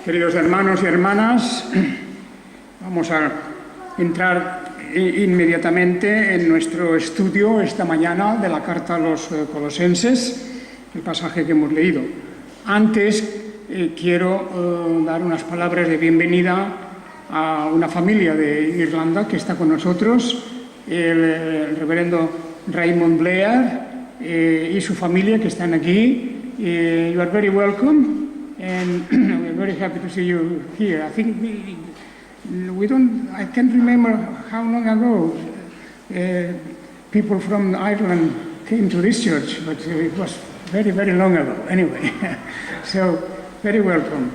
Queridos hermanos y hermanas, vamos a entrar inmediatamente en nuestro estudio esta mañana de la carta a los Colosenses, el pasaje que hemos leído. Antes quiero dar unas palabras de bienvenida a una familia de Irlanda que está con nosotros, el reverendo Raymond Blair y su familia que están aquí. You are very welcome. And we're very happy to see you here. I think I can't remember how long ago people from Ireland came to this church, but it was very, very long ago anyway. So, very welcome.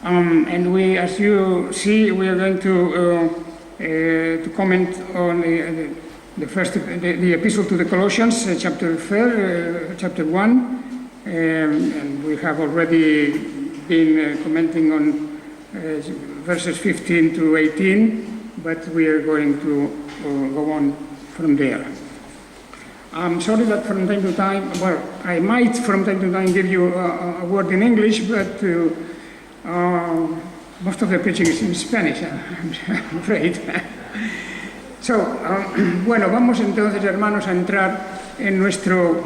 And we, as you see, we are going to comment on the epistle to the Colossians, chapter 1. And we have already been commenting on verses 15 to 18, but we are going to go on from there. I'm sorry that from time to time, well, I might from time to time give you a word in English, but most of the preaching is in Spanish, I'm afraid. So, bueno, vamos entonces, hermanos, a entrar en nuestro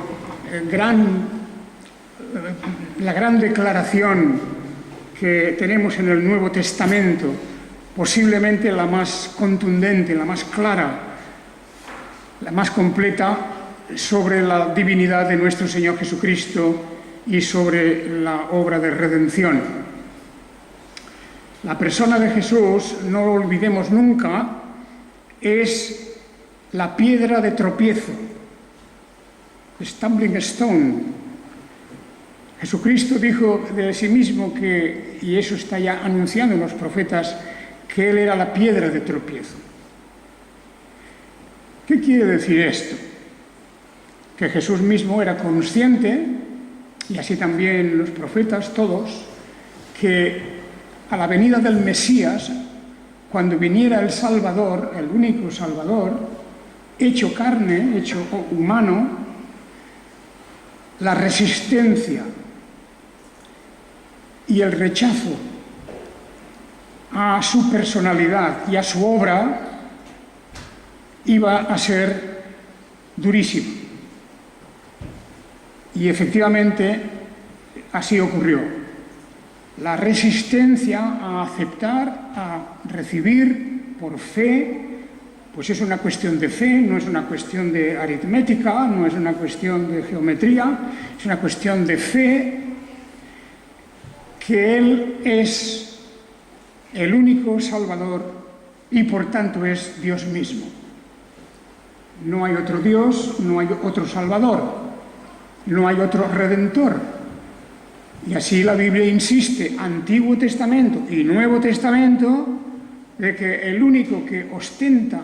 la gran declaración que tenemos en el Nuevo Testamento, posiblemente la más contundente, la más clara, la más completa sobre la divinidad de nuestro Señor Jesucristo y sobre la obra de redención. La persona de Jesús, no lo olvidemos nunca, es la piedra de tropiezo, stumbling stone. Jesucristo dijo de sí mismo que, y eso está ya anunciado en los profetas, que Él era la piedra de tropiezo. ¿Qué quiere decir esto? Que Jesús mismo era consciente, y así también los profetas todos, que a la venida del Mesías, cuando viniera el Salvador, el único Salvador, hecho carne, hecho humano, la resistencia y el rechazo a su personalidad y a su obra iba a ser durísimo. Y efectivamente así ocurrió. La resistencia a aceptar, a recibir por fe, pues es una cuestión de fe, no es una cuestión de aritmética, no es una cuestión de geometría, es una cuestión de fe, que Él es el único Salvador y por tanto es Dios mismo. No hay otro Dios, no hay otro Salvador, no hay otro Redentor. Y así la Biblia insiste, Antiguo Testamento y Nuevo Testamento, de que el único que ostenta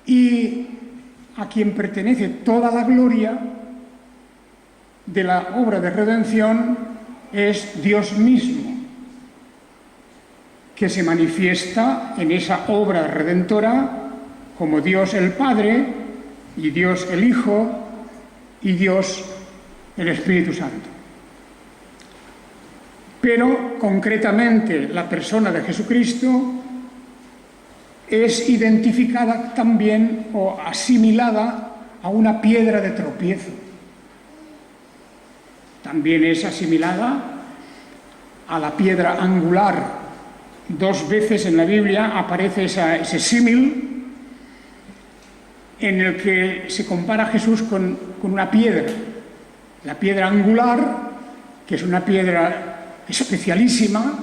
y a quien pertenece toda la gloria de la obra de redención es Dios mismo, que se manifiesta en esa obra redentora como Dios el Padre y Dios el Hijo y Dios el Espíritu Santo. Pero concretamente la persona de Jesucristo es identificada también o asimilada a una piedra de tropiezo. También es asimilada a la piedra angular. 2 veces en la Biblia aparece ese símil en el que se compara a Jesús con una piedra. La piedra angular, que es una piedra especialísima,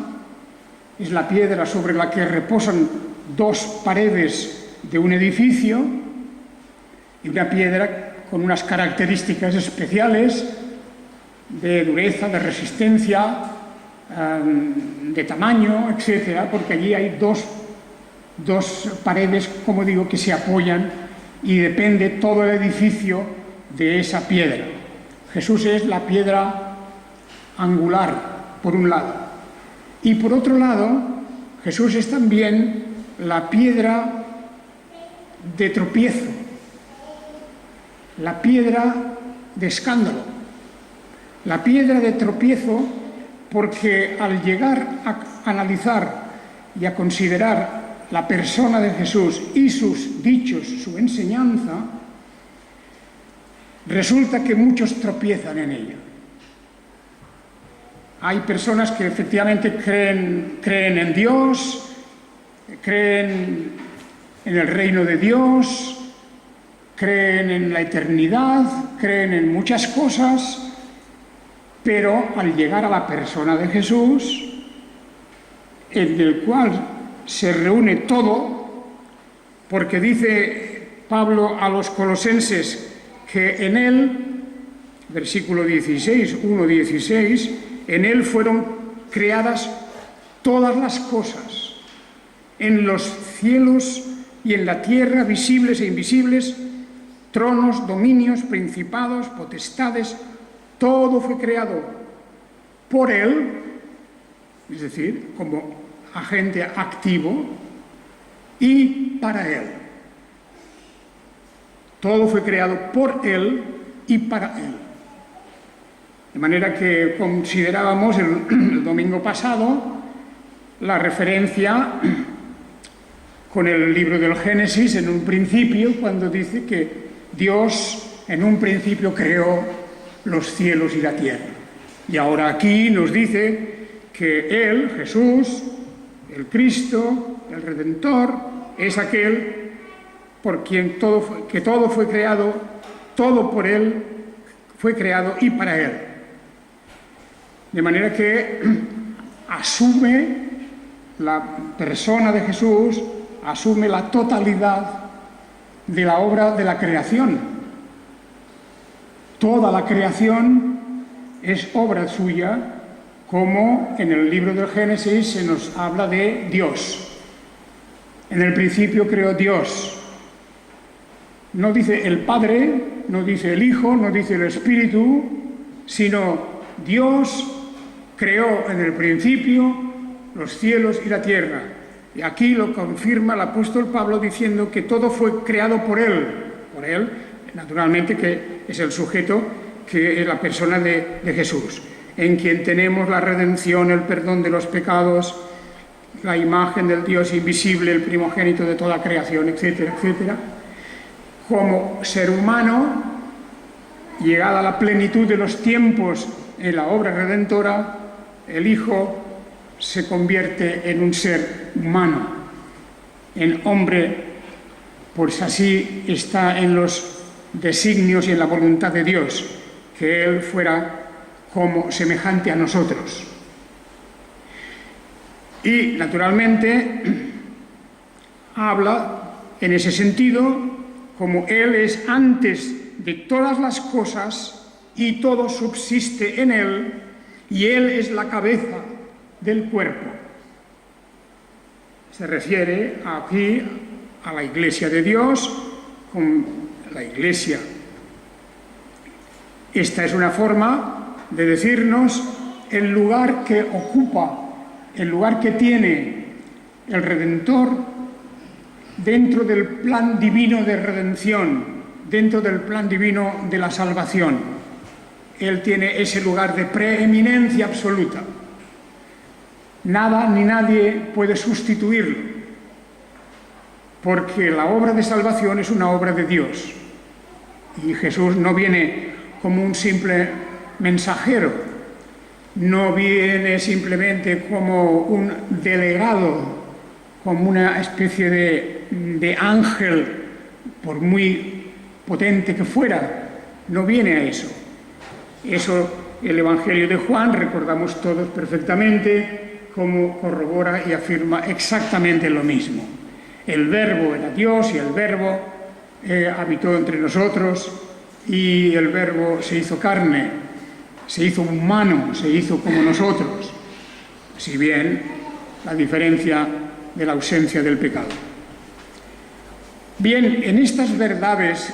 es la piedra sobre la que reposan 2 paredes de un edificio, y una piedra con unas características especiales de dureza, de resistencia, de tamaño, etcétera, porque allí hay dos paredes, como digo, que se apoyan y depende todo el edificio de esa piedra. Jesús es la piedra angular, por un lado. Y por otro lado, Jesús es también la piedra de tropiezo, la piedra de escándalo. La piedra de tropiezo porque al llegar a analizar y a considerar la persona de Jesús y sus dichos, su enseñanza, resulta que muchos tropiezan en ella. Hay personas que efectivamente creen en Dios, creen en el reino de Dios, creen en la eternidad, creen en muchas cosas, pero al llegar a la persona de Jesús, en el cual se reúne todo, porque dice Pablo a los colosenses que en él, versículo 16, 1:16, en él fueron creadas todas las cosas, en los cielos y en la tierra, visibles e invisibles, tronos, dominios, principados, potestades, todo fue creado por él, es decir, como agente activo, y para él. Todo fue creado por él y para él. De manera que considerábamos el domingo pasado la referencia con el libro del Génesis en un principio, cuando dice que Dios en un principio creó los cielos y la tierra. Y ahora aquí nos dice que Él, Jesús, el Cristo, el Redentor, es aquel por quien todo fue creado, todo por Él fue creado y para Él. De manera que asume la persona de Jesús, asume la totalidad de la obra de la creación. Toda la creación es obra suya, como en el libro del Génesis se nos habla de Dios. En el principio creó Dios. No dice el Padre, no dice el Hijo, no dice el Espíritu, sino Dios creó en el principio los cielos y la tierra. Y aquí lo confirma el apóstol Pablo diciendo que todo fue creado por Él, naturalmente, que es el sujeto, que es la persona de Jesús, en quien tenemos la redención, el perdón de los pecados, la imagen del Dios invisible, el primogénito de toda creación, etcétera, etcétera. Como ser humano, llegada a la plenitud de los tiempos en la obra redentora, el Hijo se convierte en un ser humano, en hombre, pues así está en los designios y en la voluntad de Dios, que Él fuera como semejante a nosotros. Y, naturalmente, habla en ese sentido como Él es antes de todas las cosas y todo subsiste en Él, y Él es la cabeza del cuerpo. Se refiere aquí a la Iglesia de Dios, con la Iglesia. Esta es una forma de decirnos el lugar que ocupa, el lugar que tiene el Redentor dentro del plan divino de redención, dentro del plan divino de la salvación. Él tiene ese lugar de preeminencia absoluta. Nada ni nadie puede sustituirlo, porque la obra de salvación es una obra de Dios. Y Jesús no viene como un simple mensajero, no viene simplemente como un delegado, como una especie de ángel, por muy potente que fuera, no viene a eso. Eso el Evangelio de Juan, recordamos todos perfectamente, como corrobora y afirma exactamente lo mismo. El Verbo era Dios y el Verbo habitó entre nosotros y el Verbo se hizo carne, se hizo humano, se hizo como nosotros, si bien la diferencia de la ausencia del pecado. Bien, en estas verdades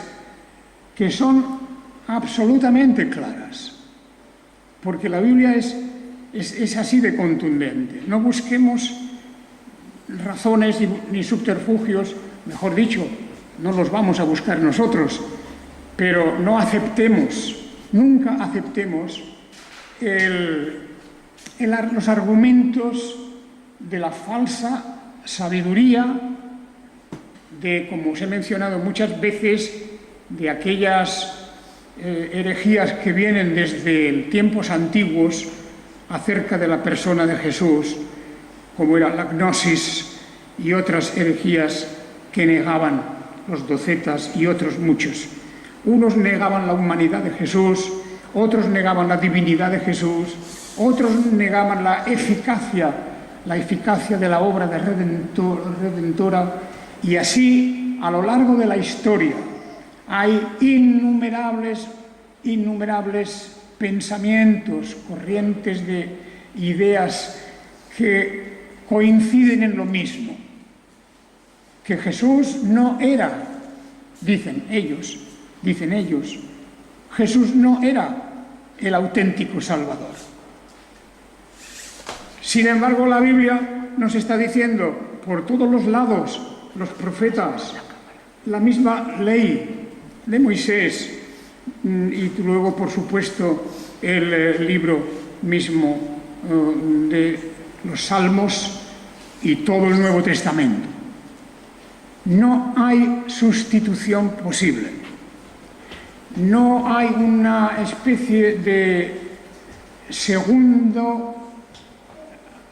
que son absolutamente claras, porque la Biblia es así de contundente. No busquemos razones ni subterfugios, mejor dicho, no los vamos a buscar nosotros, pero no aceptemos, nunca aceptemos los argumentos de la falsa sabiduría, de, como os he mencionado muchas veces, de aquellas herejías que vienen desde tiempos antiguos acerca de la persona de Jesús, como era la gnosis y otras herejías que negaban los docetas y otros muchos. Unos negaban la humanidad de Jesús, otros negaban la divinidad de Jesús, otros negaban la eficacia de la obra de redentora, y así a lo largo de la historia hay innumerables pensamientos, corrientes de ideas que coinciden en lo mismo, que Jesús no era, dicen ellos, Jesús no era el auténtico Salvador. Sin embargo, la Biblia nos está diciendo por todos los lados, los profetas, la misma ley de Moisés y luego, por supuesto, el libro mismo de los Salmos y todo el Nuevo Testamento. No hay sustitución posible. No hay una especie de segundo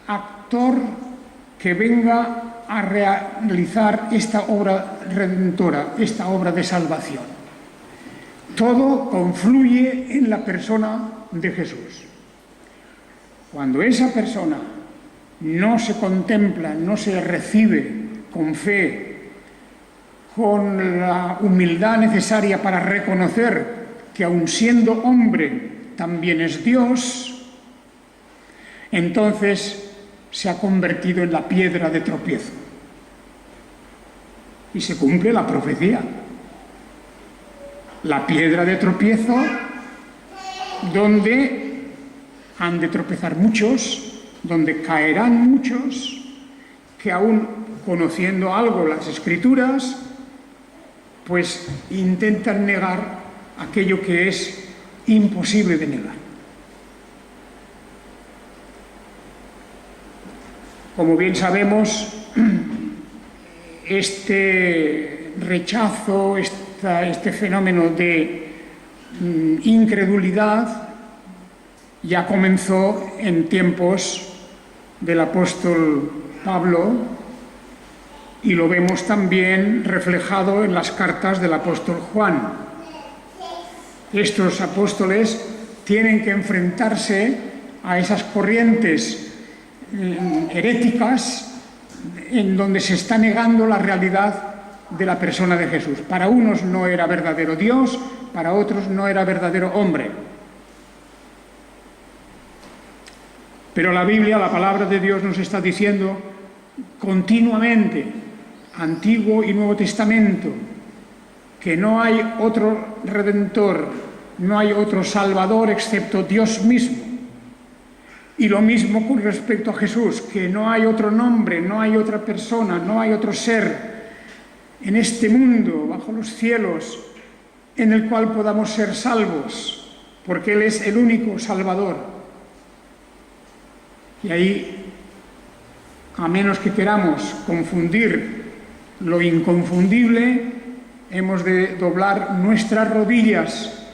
actor que venga a realizar esta obra redentora, esta obra de salvación. Todo confluye en la persona de Jesús. Cuando esa persona no se contempla, no se recibe con fe, con la humildad necesaria para reconocer que aun siendo hombre también es Dios, entonces se ha convertido en la piedra de tropiezo. Y se cumple la profecía. La piedra de tropiezo donde han de tropezar muchos, donde caerán muchos, que aún conociendo algo las Escrituras, pues intentan negar aquello que es imposible de negar. Como bien sabemos, este rechazo, este fenómeno de incredulidad ya comenzó en tiempos del apóstol Pablo y lo vemos también reflejado en las cartas del apóstol Juan. Estos apóstoles tienen que enfrentarse a esas corrientes heréticas en donde se está negando la realidad de la persona de Jesús. Para unos no era verdadero Dios, para otros no era verdadero hombre. Pero la Biblia, la palabra de Dios, nos está diciendo continuamente, Antiguo y Nuevo Testamento, que no hay otro Redentor, no hay otro Salvador excepto Dios mismo. Y lo mismo con respecto a Jesús, que no hay otro nombre, no hay otra persona, no hay otro ser en este mundo, bajo los cielos, en el cual podamos ser salvos, porque Él es el único Salvador. Y ahí, a menos que queramos confundir lo inconfundible, hemos de doblar nuestras rodillas,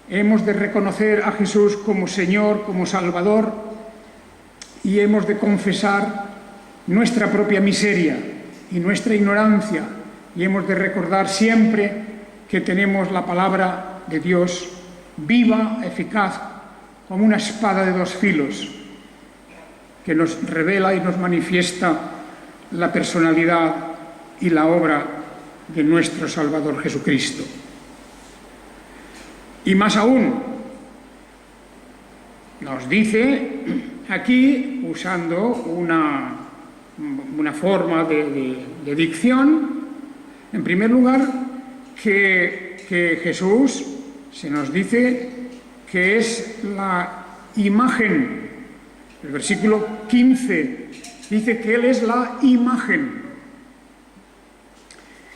hemos de reconocer a Jesús como Señor, como Salvador, y hemos de confesar nuestra propia miseria y nuestra ignorancia, y hemos de recordar siempre que tenemos la palabra de Dios viva, eficaz, como una espada de dos filos, que nos revela y nos manifiesta la personalidad y la obra de nuestro Salvador Jesucristo. Y más aún, nos dice aquí, usando una forma de dicción, en primer lugar, que Jesús se nos dice que es la imagen. El versículo 15 dice que Él es la imagen.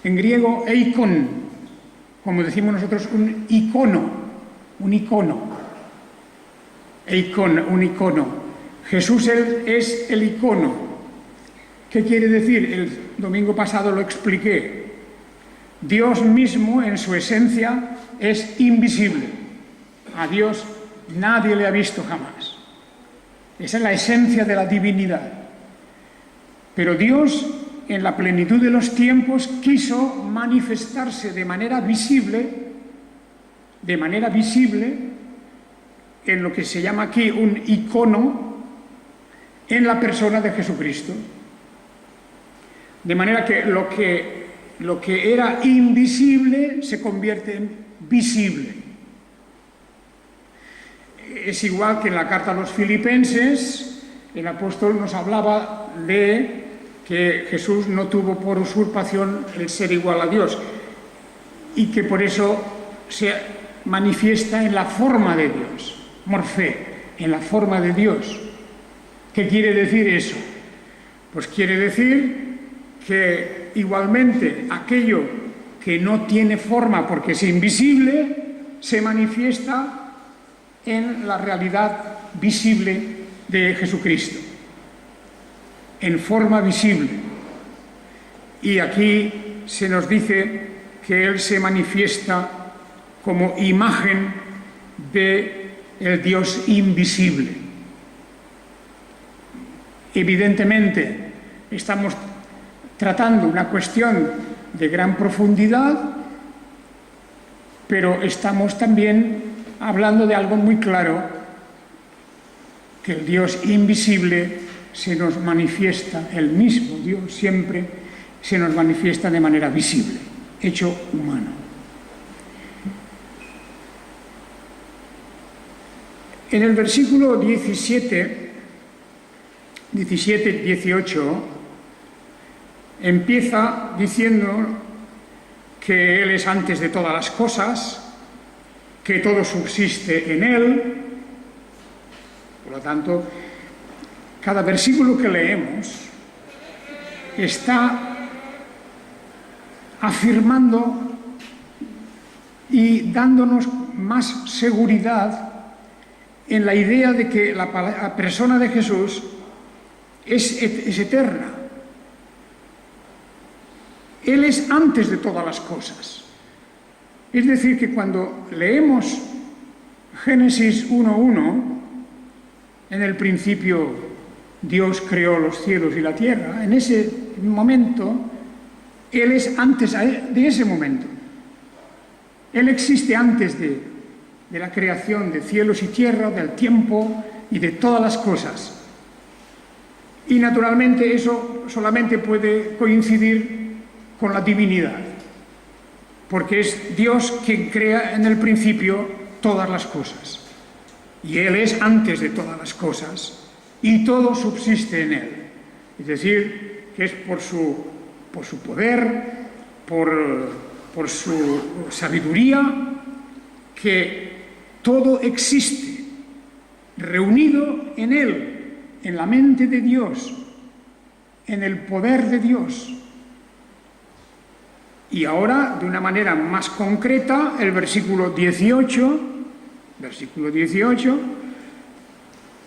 En griego, eikon, como decimos nosotros, un icono. Eikon, un icono. Jesús es el icono. ¿Qué quiere decir? El domingo pasado lo expliqué. Dios mismo, en su esencia, es invisible. A Dios nadie le ha visto jamás. Esa es la esencia de la divinidad. Pero Dios, en la plenitud de los tiempos, quiso manifestarse de manera visible, en lo que se llama aquí un icono, en la persona de Jesucristo. De manera que lo que era invisible se convierte en visible. Es igual que en la carta a los Filipenses, el apóstol nos hablaba de que Jesús no tuvo por usurpación el ser igual a Dios y que por eso se manifiesta en la forma de Dios, morfé, en la forma de Dios. ¿Qué quiere decir eso? Pues quiere decir que igualmente aquello que no tiene forma porque es invisible se manifiesta en la realidad visible de Jesucristo, en forma visible. Y aquí se nos dice que Él se manifiesta como imagen del Dios invisible. Evidentemente, estamos tratando una cuestión de gran profundidad, pero estamos también hablando de algo muy claro, que el Dios invisible se nos manifiesta, el mismo Dios siempre se nos manifiesta de manera visible, hecho humano. En el versículo 17, 18, empieza diciendo que Él es antes de todas las cosas, que todo subsiste en Él. Por lo tanto, cada versículo que leemos está afirmando y dándonos más seguridad en la idea de que la persona de Jesús es eterna. Él es antes de todas las cosas. Es decir, que cuando leemos Génesis 1:1, en el principio Dios creó los cielos y la tierra, en ese momento, Él es antes de ese momento. Él existe antes de la creación de cielos y tierra, del tiempo y de todas las cosas. Y naturalmente eso solamente puede coincidir con la divinidad, porque es Dios quien crea en el principio todas las cosas. Y Él es antes de todas las cosas y todo subsiste en Él. Es decir, que es por su poder, por su sabiduría, que todo existe reunido en Él, en la mente de Dios, en el poder de Dios. Y ahora, de una manera más concreta, el versículo 18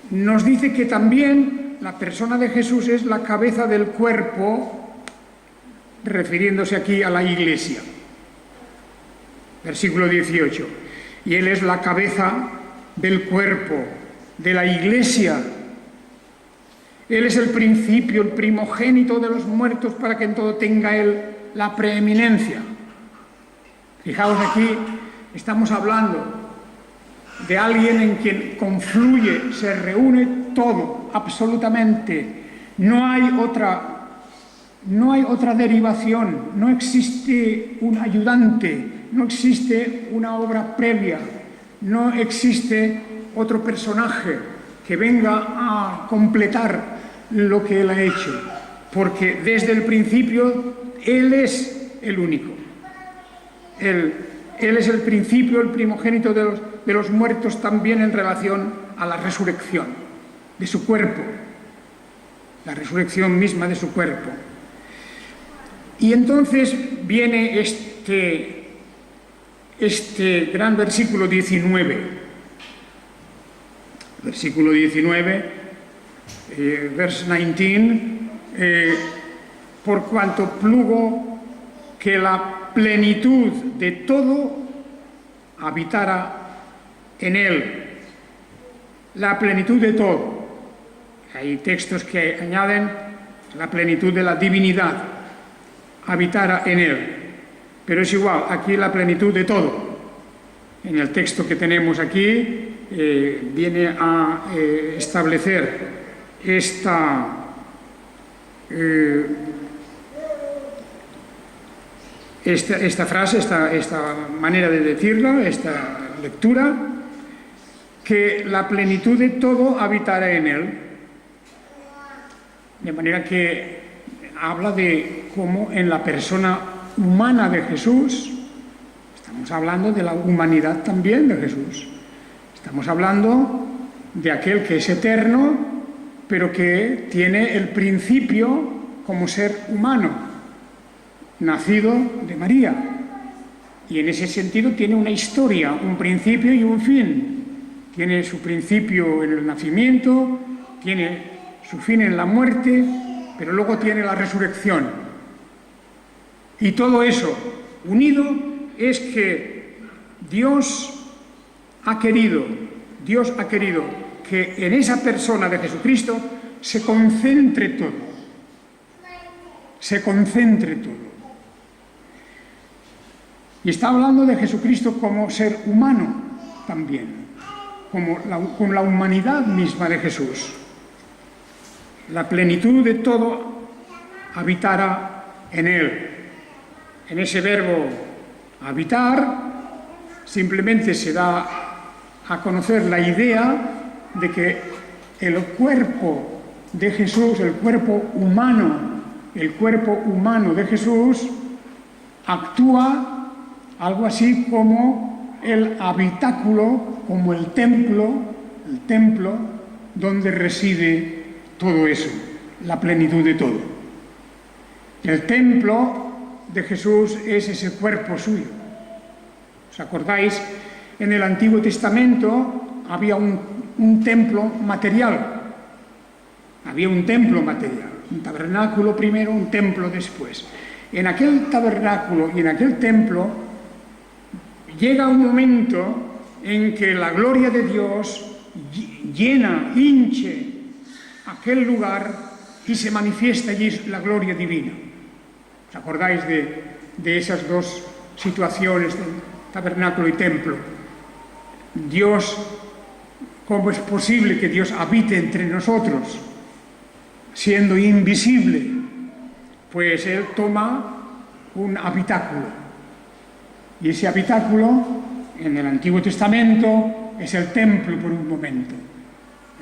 nos dice que también la persona de Jesús es la cabeza del cuerpo, refiriéndose aquí a la Iglesia. Versículo 18. Y Él es la cabeza del cuerpo, de la Iglesia. Él es el principio, el primogénito de los muertos, para que en todo tenga Él la preeminencia. Fijaos, aquí estamos hablando de alguien en quien confluye, se reúne todo, absolutamente. No hay otra derivación, no existe un ayudante, no existe una obra previa, no existe otro personaje que venga a completar lo que Él ha hecho, porque desde el principio Él es el único. Él es el principio, el primogénito de los muertos, también en relación a la resurrección de su cuerpo, la resurrección misma de su cuerpo. Y entonces viene este gran versículo 19. Versículo 19 verse 19, por cuanto plugo que la plenitud de todo habitara en él. La plenitud de todo. Hay textos que añaden la plenitud de la divinidad, habitara en él. Pero es igual, aquí la plenitud de todo. En el texto que tenemos aquí viene a establecer esta frase, esta manera de decirla, esta lectura, que la plenitud de todo habitará en él. De manera que habla de cómo en la persona humana de Jesús, estamos hablando de la humanidad también de Jesús, estamos hablando de aquel que es eterno, pero que tiene el principio como ser humano, nacido de María. Y en ese sentido tiene una historia, un principio y un fin. Tiene su principio en el nacimiento, tiene su fin en la muerte, pero luego tiene la resurrección. Y todo eso unido es que Dios ha querido que en esa persona de Jesucristo se concentre todo. Se concentre todo. Y está hablando de Jesucristo como ser humano también, con la humanidad misma de Jesús. La plenitud de todo habitara en él. En ese verbo habitar simplemente se da a conocer la idea de que el cuerpo de Jesús, el cuerpo humano de Jesús actúa algo así como el habitáculo, como el templo donde reside todo eso, la plenitud de todo. El templo de Jesús es ese cuerpo suyo. ¿Os acordáis? En el Antiguo Testamento había un templo material. Había un templo material, un tabernáculo primero, un templo después. En aquel tabernáculo y en aquel templo llega un momento en que la gloria de Dios hinche aquel lugar y se manifiesta allí la gloria divina. ¿Os acordáis de esas dos situaciones, del tabernáculo y templo? Dios, ¿cómo es posible que Dios habite entre nosotros, siendo invisible? Pues Él toma un habitáculo. Y ese habitáculo, en el Antiguo Testamento, es el templo por un momento.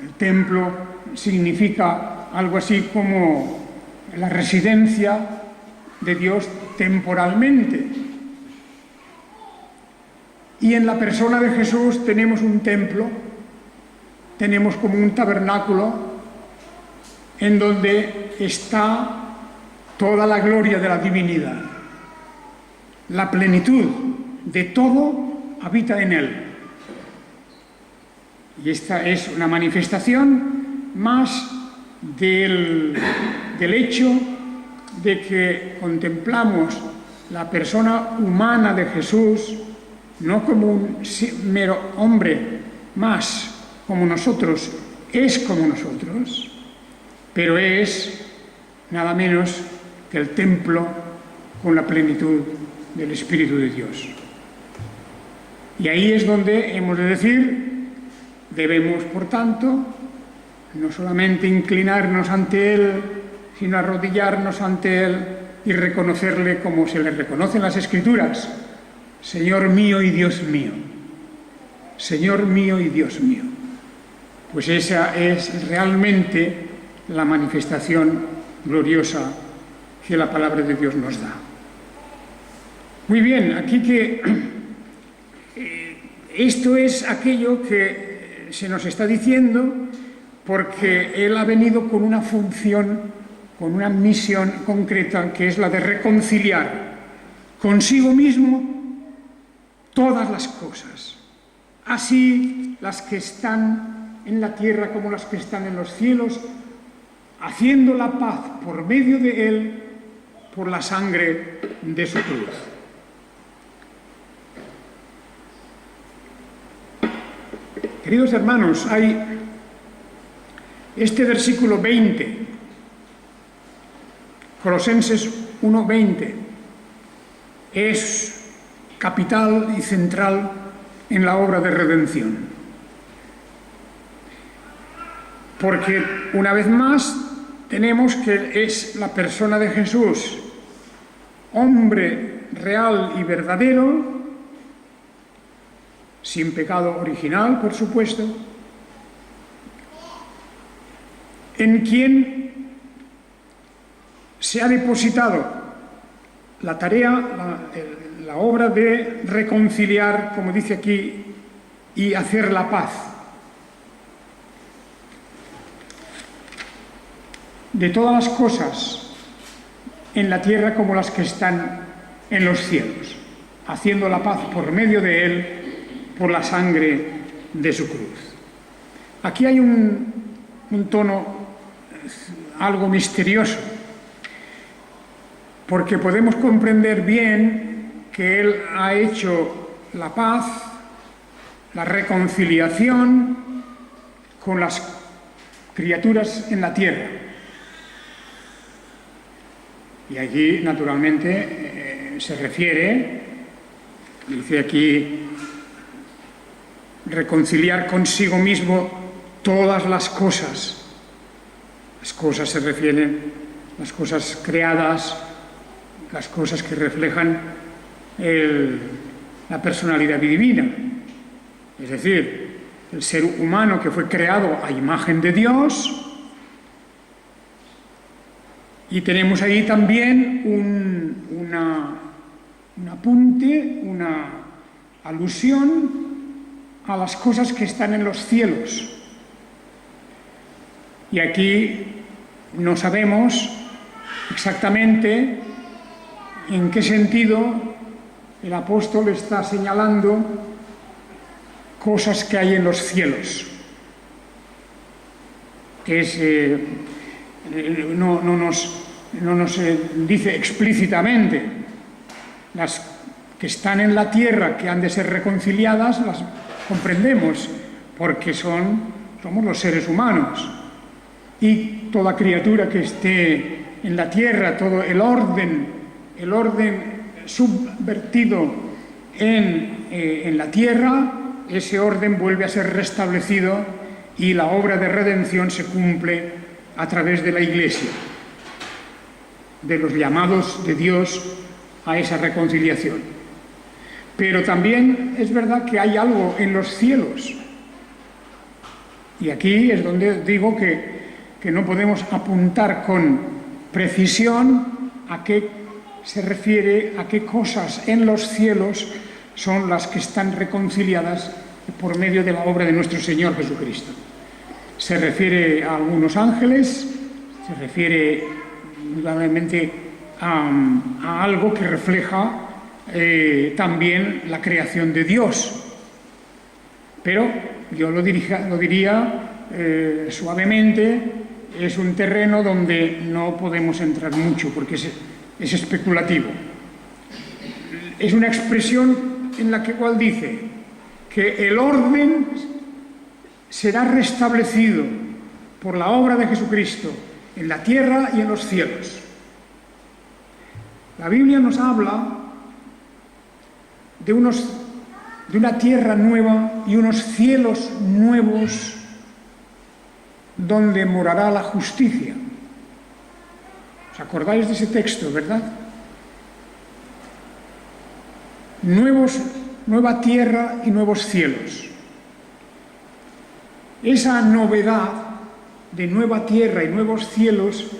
El templo significa algo así como la residencia de Dios temporalmente. Y en la persona de Jesús tenemos un templo, tenemos como un tabernáculo en donde está toda la gloria de la divinidad. La plenitud de todo habita en él. Y esta es una manifestación más del hecho de que contemplamos la persona humana de Jesús no como un mero hombre más como nosotros, es como nosotros, pero es nada menos que el templo con la plenitud del Espíritu de Dios. Y ahí es donde hemos de decir, debemos, por tanto, no solamente inclinarnos ante Él, sino arrodillarnos ante Él y reconocerle como se le reconoce en las Escrituras: Señor mío y Dios mío. Señor mío y Dios mío. Pues esa es realmente la manifestación gloriosa que la palabra de Dios nos da. Muy bien, aquí que esto es aquello que se nos está diciendo porque Él ha venido con una función, con una misión concreta, que es la de reconciliar consigo mismo todas las cosas, así las que están en la tierra como las que están en los cielos, haciendo la paz por medio de él, por la sangre de su cruz. Queridos hermanos, hay este versículo 20, Colosenses 1:20, es capital y central en la obra de redención. Porque, una vez más, tenemos que es la persona de Jesús, hombre real y verdadero, sin pecado original, por supuesto, en quien se ha depositado la tarea, la obra de reconciliar, como dice aquí, y hacer la paz de todas las cosas en la tierra como las que están en los cielos, haciendo la paz por medio de él, por la sangre de su cruz. Aquí hay un tono algo misterioso, porque podemos comprender bien que él ha hecho la paz, la reconciliación con las criaturas en la tierra. Y allí, naturalmente, se refiere, dice aquí, reconciliar consigo mismo todas las cosas. Las cosas se refieren, las cosas creadas, las cosas que reflejan la personalidad divina. Es decir, el ser humano que fue creado a imagen de Dios. Y tenemos ahí también un apunte, una alusión a las cosas que están en los cielos. Y aquí no sabemos exactamente en qué sentido el apóstol está señalando cosas que hay en los cielos. No nos dice explícitamente. Las que están en la tierra, que han de ser reconciliadas, las comprendemos, porque somos los seres humanos. Y toda criatura que esté en la tierra, todo el orden subvertido en la tierra, ese orden vuelve a ser restablecido y la obra de redención se cumple a través de la Iglesia, de los llamados de Dios a esa reconciliación. Pero también es verdad que hay algo en los cielos. Y aquí es donde digo que no podemos apuntar con precisión a qué se refiere, a qué cosas en los cielos son las que están reconciliadas por medio de la obra de nuestro Señor Jesucristo. Se refiere a algunos ángeles, se refiere indudablemente a algo que refleja también la creación de Dios. Pero yo lo diría suavemente, es un terreno donde no podemos entrar mucho porque es especulativo. Es una expresión en la cual dice que el orden será restablecido por la obra de Jesucristo en la tierra y en los cielos. La Biblia nos habla de una tierra nueva y unos cielos nuevos donde morará la justicia. ¿Os acordáis de ese texto, verdad? Nueva tierra y nuevos cielos. Esa novedad de nueva tierra y nuevos cielos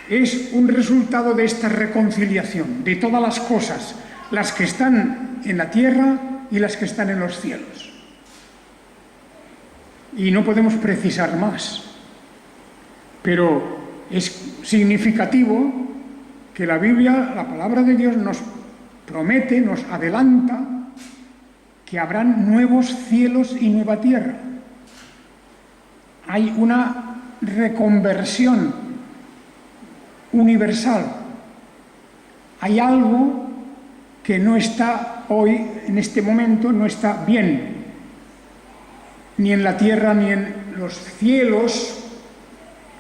es un resultado de esta reconciliación, de todas las cosas, las que están en la tierra y las que están en los cielos. Y no podemos precisar más, pero es significativo que la Biblia, la palabra de Dios, nos promete, nos adelanta que habrán nuevos cielos y nueva tierra. Hay una reconversión universal. Hay algo que no está hoy, en este momento, no está bien, ni en la tierra ni en los cielos.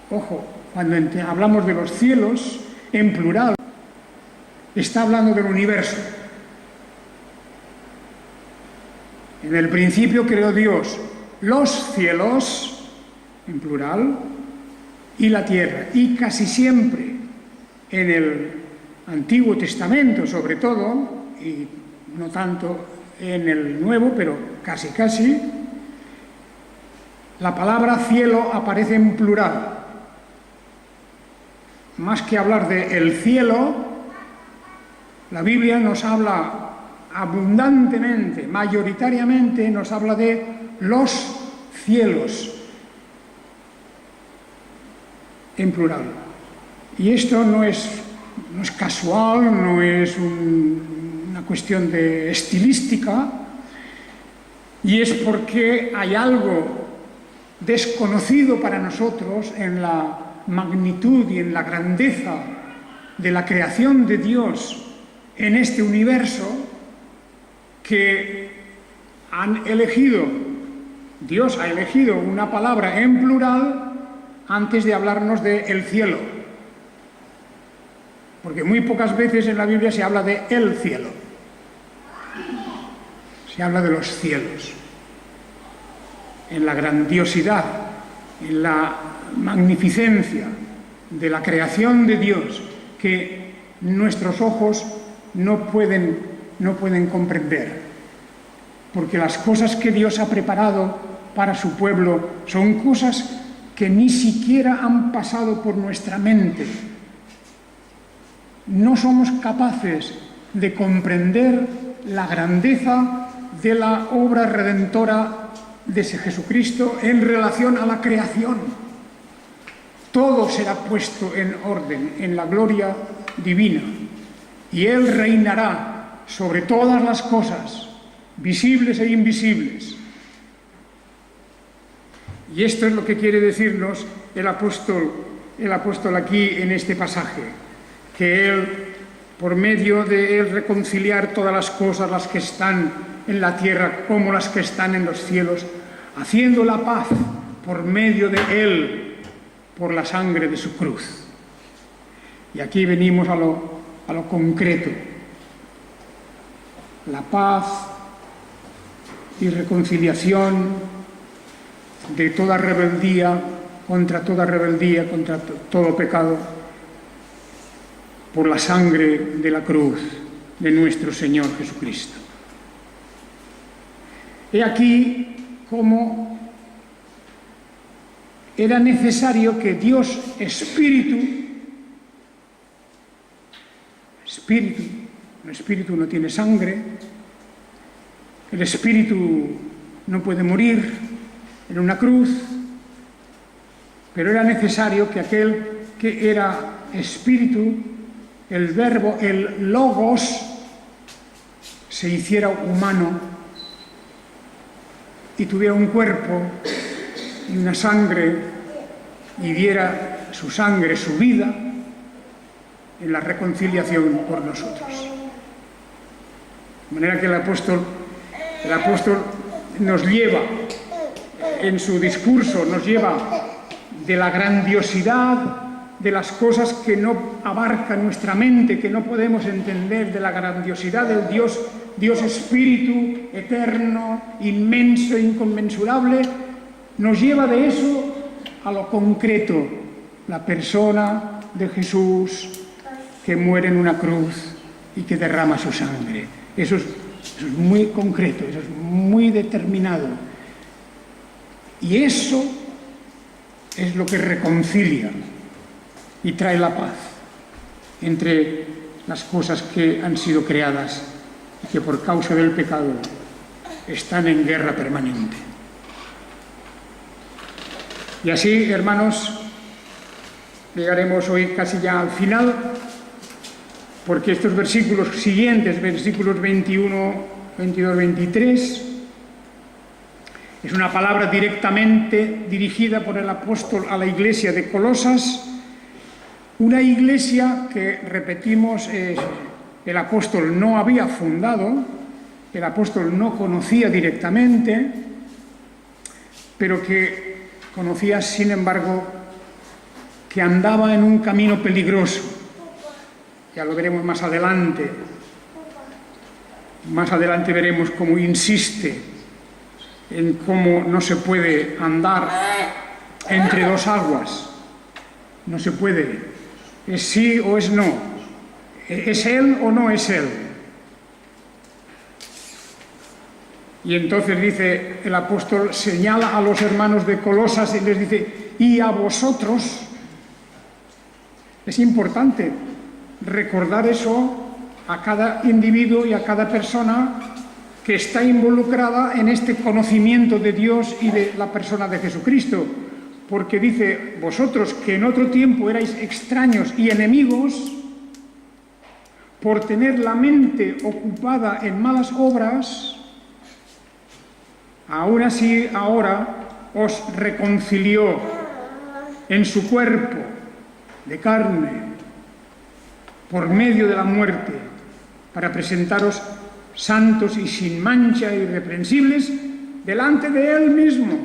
Ojo, cuando hablamos de los cielos, en plural, está hablando del universo. En el principio creó Dios los cielos, en plural, y la tierra. Y casi siempre, en el Antiguo Testamento sobre todo, y no tanto en el Nuevo, pero casi, la palabra cielo aparece en plural. Más que hablar de el cielo, la Biblia nos habla abundantemente, mayoritariamente, nos habla de los cielos, en plural. Y esto no es casual, no es una cuestión de estilística, y es porque hay algo desconocido para nosotros en la magnitud y en la grandeza de la creación de Dios en este universo, que Dios ha elegido una palabra en plural antes de hablarnos del cielo. Porque muy pocas veces en la Biblia se habla de el cielo. Se habla de los cielos. En la grandiosidad, en la magnificencia de la creación de Dios, que nuestros ojos no pueden comprender. Porque las cosas que Dios ha preparado para su pueblo son cosas que ni siquiera han pasado por nuestra mente. No somos capaces de comprender la grandeza de la obra redentora de ese Jesucristo en relación a la creación. Todo será puesto en orden, en la gloria divina, y Él reinará sobre todas las cosas, visibles e invisibles. Y esto es lo que quiere decirnos el apóstol aquí en este pasaje, que Él, por medio de Él, reconciliar todas las cosas, las que están en la tierra como las que están en los cielos, haciendo la paz por medio de Él, por la sangre de su cruz. Y aquí venimos a lo concreto. La paz y reconciliación de toda rebeldía, contra todo pecado, por la sangre de la cruz de nuestro Señor Jesucristo. He aquí cómo era necesario que Dios el espíritu no tiene sangre, el espíritu no puede morir en una cruz, pero era necesario que aquel que era espíritu, el verbo, el logos, se hiciera humano y tuviera un cuerpo y una sangre y diera su sangre, su vida, en la reconciliación por nosotros. De manera que el apóstol nos lleva, en su discurso, nos lleva de la grandiosidad de las cosas que no abarca nuestra mente, que no podemos entender, de la grandiosidad del Dios Espíritu, eterno, inmenso, inconmensurable, nos lleva de eso a lo concreto, la persona de Jesús que muere en una cruz y que derrama su sangre. Eso es muy concreto, eso es muy determinado. Y eso es lo que reconcilia y trae la paz entre las cosas que han sido creadas y que por causa del pecado están en guerra permanente. Y así, hermanos, llegaremos hoy casi ya al final, porque estos versículos siguientes, versículos 21, 22, 23, es una palabra directamente dirigida por el apóstol a la iglesia de Colosas, Una iglesia que, repetimos, el apóstol no había fundado, el apóstol no conocía directamente, pero que conocía, sin embargo, que andaba en un camino peligroso. Ya lo veremos más adelante. Más adelante veremos cómo insiste en cómo no se puede andar entre dos aguas. No se puede. Es sí o es no. ¿Es él o no es él? Y entonces dice el apóstol, señala a los hermanos de Colosas y les dice, y a vosotros. Es importante recordar eso a cada individuo y a cada persona que está involucrada en este conocimiento de Dios y de la persona de Jesucristo. Porque dice, vosotros que en otro tiempo erais extraños y enemigos, por tener la mente ocupada en malas obras, aún así ahora os reconcilió en su cuerpo de carne por medio de la muerte, para presentaros santos y sin mancha e irreprensibles delante de Él mismo.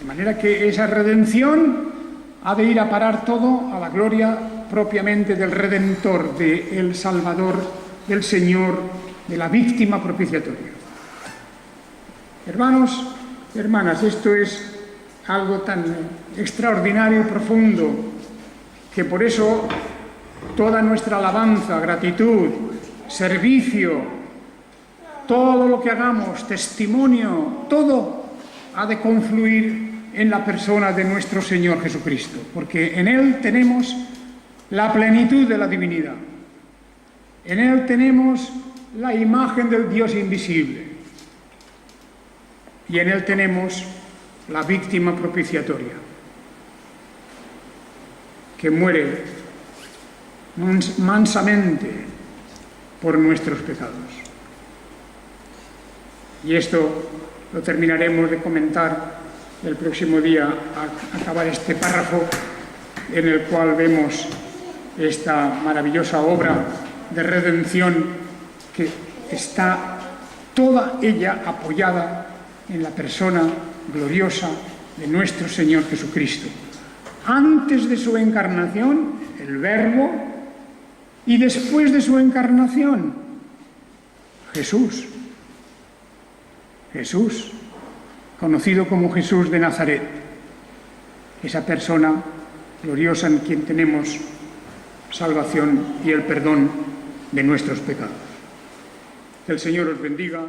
De manera que esa redención ha de ir a parar todo a la gloria propiamente del Redentor, del Salvador, del Señor, de la víctima propiciatoria. Hermanos, hermanas, esto es algo tan extraordinario y profundo que por eso toda nuestra alabanza, gratitud, servicio, todo lo que hagamos, testimonio, todo ha de confluir en la persona de nuestro Señor Jesucristo, porque en Él tenemos la plenitud de la divinidad. En Él tenemos la imagen del Dios invisible. Y en Él tenemos la víctima propiciatoria, que muere mansamente por nuestros pecados. Y esto lo terminaremos de comentar el próximo día, a acabar este párrafo en el cual vemos esta maravillosa obra de redención que está toda ella apoyada en la persona gloriosa de nuestro Señor Jesucristo. Antes de su encarnación, el Verbo, y después de su encarnación, Jesús. Jesús, conocido como Jesús de Nazaret, esa persona gloriosa en quien tenemos salvación y el perdón de nuestros pecados. Que el Señor os bendiga.